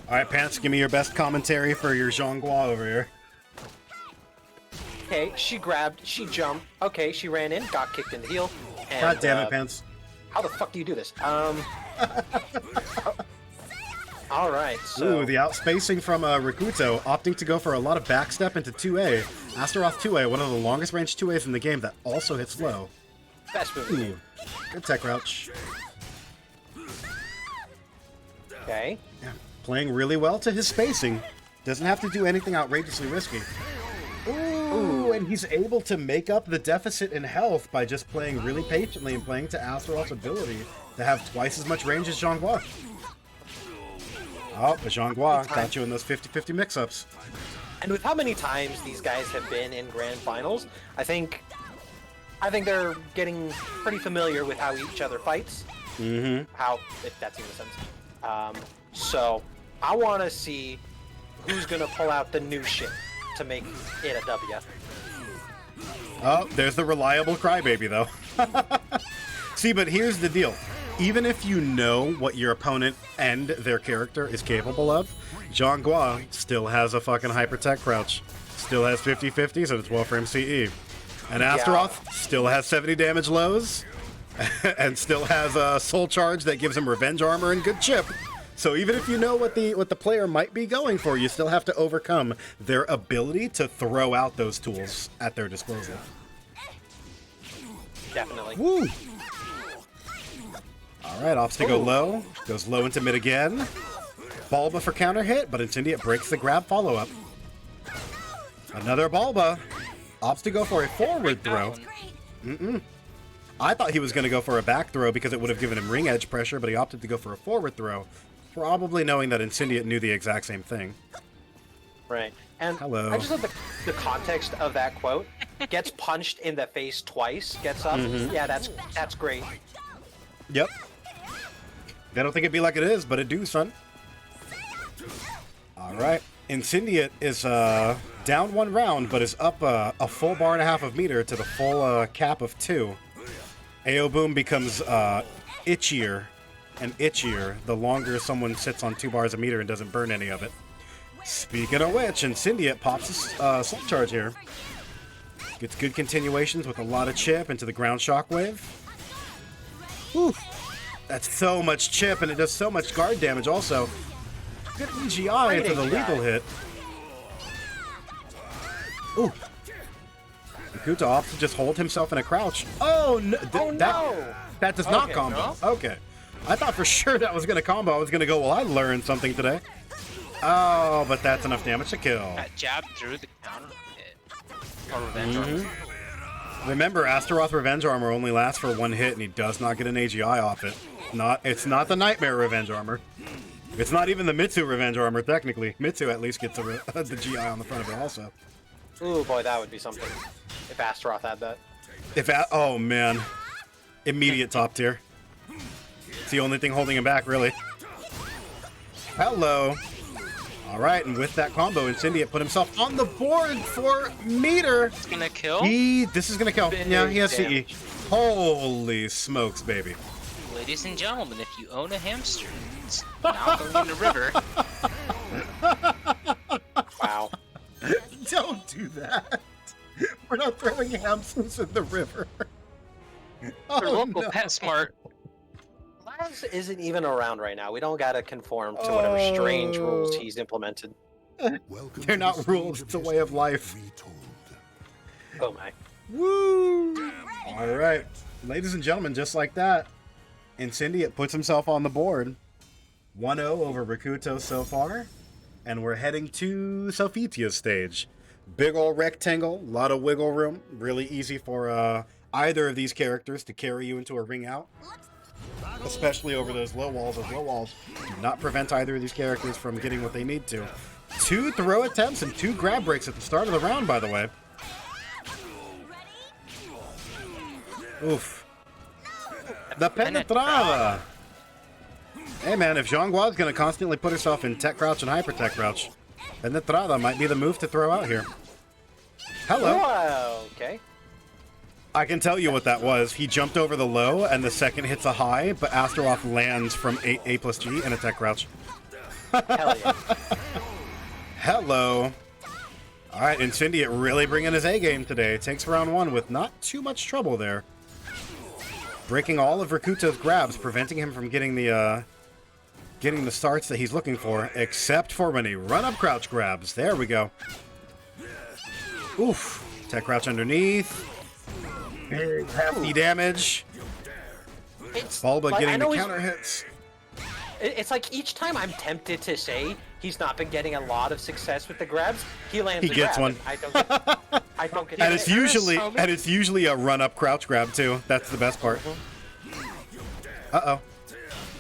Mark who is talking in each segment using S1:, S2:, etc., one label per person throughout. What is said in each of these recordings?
S1: Alright, Pants, give me your best commentary for your Xianghua over here.
S2: Okay, she grabbed, she jumped. Okay, she ran in, got kicked in the heel. And,
S1: God damn it, Pants.
S2: How the fuck do you do this? All right, so...
S1: Ooh, the outspacing from Rikuto, opting to go for a lot of backstep into 2A. Astaroth 2A, one of the longest range 2As in the game that also hits low.
S2: Best move.
S1: Ooh, good tech crouch.
S2: Okay.
S1: Yeah, playing really well to his spacing. Doesn't have to do anything outrageously risky. Ooh, and he's able to make up the deficit in health by just playing really patiently and playing to Astaroth's ability to have twice as much range as Xianghua. Oh, the Xianghua got you in those 50-50 mix-ups.
S2: And with how many times these guys have been in grand finals, I think they're getting pretty familiar with how each other fights.
S1: Mm-hmm.
S2: How, if that's even a sense. So I want to see who's gonna pull out the new shit to make it a W.
S1: Oh, there's the reliable crybaby, though. See, but here's the deal. Even if you know what your opponent and their character is capable of, Xianghua still has a fucking hyper-tech crouch. Still has 50-50s and a 12 frame CE. And Astaroth still has 70 damage lows, and still has a soul charge that gives him revenge armor and good chip. So even if you know what the player might be going for, you still have to overcome their ability to throw out those tools at their disposal.
S2: Definitely.
S1: Woo! Alright, opts to go low. Goes low into mid again. Balba for counter hit, but Incendiate breaks the grab follow-up. Another Balba. Opts to go for a forward throw. I thought he was going to go for a back throw because it would have given him ring edge pressure, but he opted to go for a forward throw. Probably knowing that Incendiate knew the exact same thing.
S2: Right. And
S1: hello.
S2: I just love the context of that quote. Gets punched in the face twice, gets up. Yeah, that's great.
S1: Yep. They don't think it'd be like it is, but it do, son. Alright. Incendiate is down one round, but is up a full bar and a half of meter to the full cap of 2. AO Boom becomes itchier and itchier the longer someone sits on 2 bars a meter and doesn't burn any of it. Speaking of which, Incendiate pops a soul charge here. Gets good continuations with a lot of chip into the ground shockwave. Whew. That's so much chip, and it does so much guard damage also. Good EGI into the lethal hit. Ooh. Rikuto opts to just hold himself in a crouch. Oh, no. That does not combo. No? Okay. I thought for sure that was going to combo. I was going to go, well, I learned something today. Oh, but that's enough damage to kill.
S3: That jab through the counter hit. Or revenge armor.
S1: Remember, Astaroth Revenge Armor only lasts for 1 hit, and he does not get an AGI off it. It's not the Nightmare Revenge Armor. It's not even the Mitsu Revenge Armor, technically. Mitsu at least gets the GI on the front of it also.
S2: Ooh, boy, that would be something. If Astaroth had that.
S1: Oh, man. Immediate top tier. It's the only thing holding him back, really. Hello. Alright, and with that combo, Incendiate put himself on the board for meter.
S3: It's gonna kill?
S1: This is gonna kill. Yeah, he has CE. Holy smokes, baby.
S3: Ladies and gentlemen, if you own a hamster, it's now going in the river.
S2: Wow.
S1: Don't do that. We're not throwing hamsters in the river.
S3: Your local PetSmart.
S2: Laz isn't even around right now. We don't gotta conform to whatever strange rules he's implemented.
S1: They're not rules, it's a way of life.
S2: Oh my.
S1: Woo! Alright. Ladies and gentlemen, just like that, Incendiate puts himself on the board. 1-0 over Rikuto so far. And we're heading to Sophitia's stage. Big ol' rectangle, a lot of wiggle room. Really easy for either of these characters to carry you into a ring out. Especially over those low walls. Those low walls do not prevent either of these characters from getting what they need to. 2 throw attempts and 2 grab breaks at the start of the round, by the way. Oof. The Penetrada! Hey man, if Xianghua's gonna constantly put herself in tech crouch and hyper tech crouch, Penetrada might be the move to throw out here. Hello!
S2: Oh, okay.
S1: I can tell you what that was. He jumped over the low, and the second hits a high, but Astaroth lands from A plus G and a tech crouch.
S2: Hell yeah.
S1: Hello. All right, Incendiate really bringing his A game today. Takes round 1 with not too much trouble there. Breaking all of Rikuto's grabs, preventing him from getting the starts that he's looking for, except for when he run-up crouch grabs. There we go. Oof. Tech crouch underneath. Big hefty damage. Bulba
S2: like,
S1: getting the counter hits.
S2: It's like each time I'm tempted to say he's not been getting a lot of success with the grabs, he lands
S1: He
S2: a
S1: gets
S2: grab,
S1: one.
S2: and I don't get
S1: And
S2: it.
S1: it's usually a run-up crouch grab too. That's the best part. Uh-oh.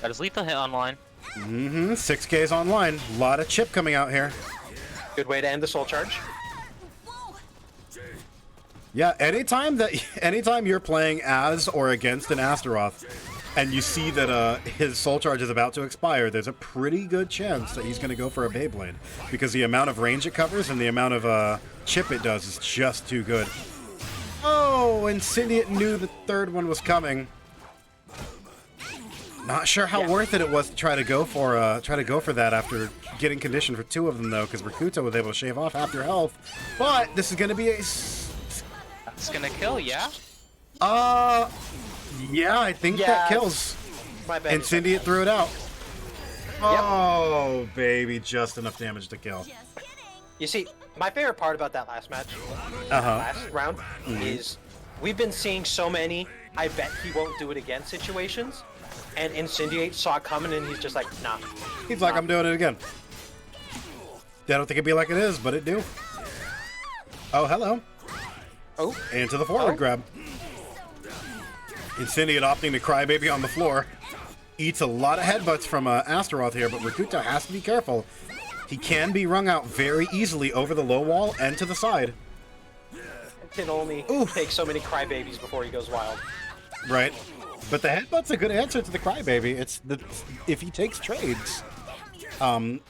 S3: Got his lethal hit online.
S1: 6K's online. A lot of chip coming out here.
S2: Good way to end the soul charge.
S1: Yeah, anytime you're playing as or against an Astaroth, and you see that his soul charge is about to expire, there's a pretty good chance that he's going to go for a Beyblade, because the amount of range it covers and the amount of chip it does is just too good. Oh, Incendiate knew the third one was coming. Not sure how worth it was to try to go for that after getting conditioned for 2 of them though, because Rikuto was able to shave off half your health. But this is going to be a.
S3: It's gonna kill, yeah?
S1: Yeah, I think that kills.
S2: My bad.
S1: Incendiate threw it out. Oh, baby, just enough damage to kill.
S2: You see, my favorite part about that last match, last round, is we've been seeing so many I bet he won't do it again situations, and Incendiate saw it coming and he's just like, nah.
S1: He's like, I'm doing it again. I don't think it'd be like it is, but it do. Oh, hello.
S2: Oh.
S1: Into the forward grab. Incendiate opting to crybaby on the floor. Eats a lot of headbutts from Astaroth here, but Rikuto has to be careful. He can be wrung out very easily over the low wall and to the side.
S2: Can only take so many crybabies before he goes wild.
S1: Right. But the headbutt's a good answer to the crybaby. If he takes trades,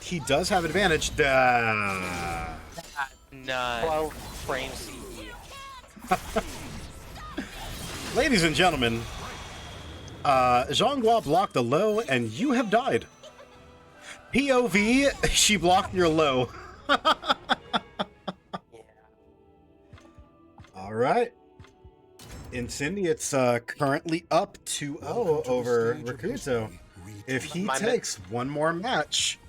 S1: he does have advantage.
S3: None.
S2: 12 frames CE.
S1: Ladies and gentlemen, Xianghua blocked a low, and you have died. POV, she blocked your low. All right. Incendiate's currently up 2-0 over Rikuto. If he takes one more match,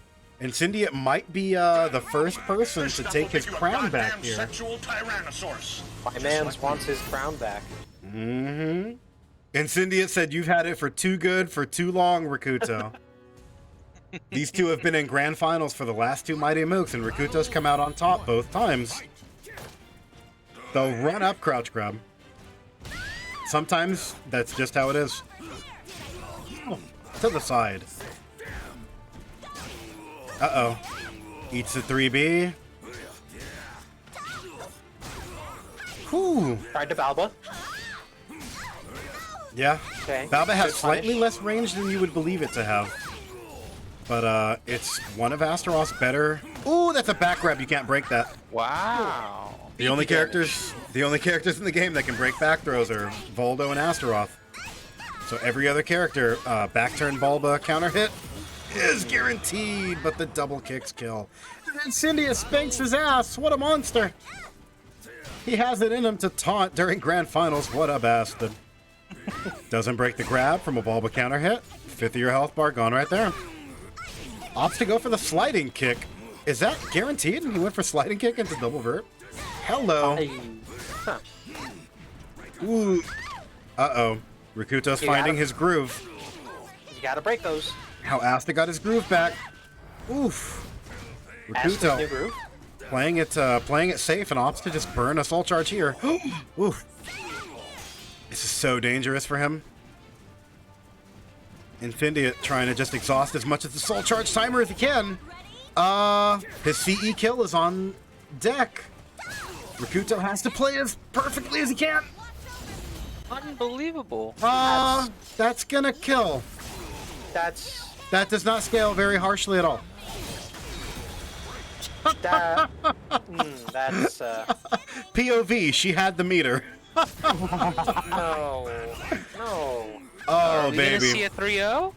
S1: Incendiate might be the first person to take his crown back here.
S2: My man wants his crown back.
S1: Incendiate said, "You've had it for too good for too long, Rikuto." These two have been in grand finals for the last 2 Mighty Mooks, and Rikuto's come out on top both times. The run-up crouch grab. Sometimes that's just how it is. Oh, to the side. Uh-oh. Eats the 3B. Whew.
S2: Tried to Balba.
S1: Yeah.
S2: Okay.
S1: Balba has
S2: Good
S1: slightly
S2: punish.
S1: less range than you would believe it to have. But it's one of Astaroth's better. Ooh, that's a back grab. You can't break that.
S3: Wow.
S1: The only characters in the game that can break back throws are Voldo and Astaroth. So every other character, back turn Bulba counter hit is guaranteed, but the double kicks kill. And then Incendiate spanks his ass. What a monster. He has it in him to taunt during grand finals. What a bastard. Doesn't break the grab from a Bulba counter hit. 5th of your health bar gone right there. Opts to go for the sliding kick. Is that guaranteed? He went for sliding kick into double vert. Hello.
S2: Huh.
S1: Ooh. Uh-oh. Rikuto's finding his groove.
S2: You gotta break those.
S1: How Asta got his groove back. Oof.
S2: Asta's new
S1: Rikuto
S2: groove.
S1: playing it safe and opts to just burn a soul charge here. Oof. This is so dangerous for him. Incendiate trying to just exhaust as much of the soul charge timer as he can. His CE kill is on deck. Rikuto has to play as perfectly as he can.
S3: Unbelievable.
S1: That's gonna kill. That does not scale very harshly at all.
S2: That's
S1: POV, she had the meter.
S2: no.
S1: Oh,
S3: Are we gonna
S1: baby.
S3: see a 3-0?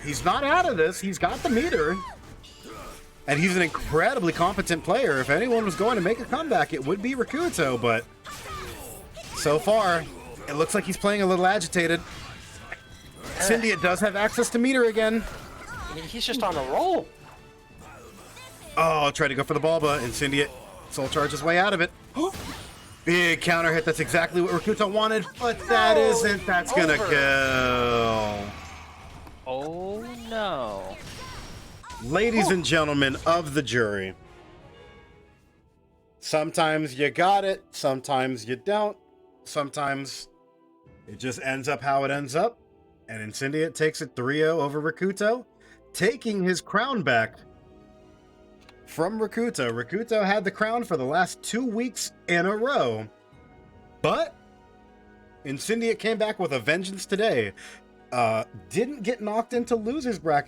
S1: He's not out of this. He's got the meter. And he's an incredibly competent player. If anyone was going to make a comeback, it would be Rikuto, but so far, it looks like he's playing a little agitated. Incendiate does have access to meter again.
S2: I mean, he's just on a roll.
S1: Oh, tried to go for the ball, but Incendiate soul charge his way out of it. Big counter hit. That's exactly what Rikuto wanted, but that isn't. That's gonna go.
S3: Oh no.
S1: Ladies and gentlemen of the jury, sometimes you got it, sometimes you don't, sometimes it just ends up how it ends up, and Incendiate takes it 3-0 over Rikuto, taking his crown back from Rikuto. Rikuto had the crown for the last 2 weeks in a row, but Incendiate came back with a vengeance today. Didn't get knocked into loser's bracket.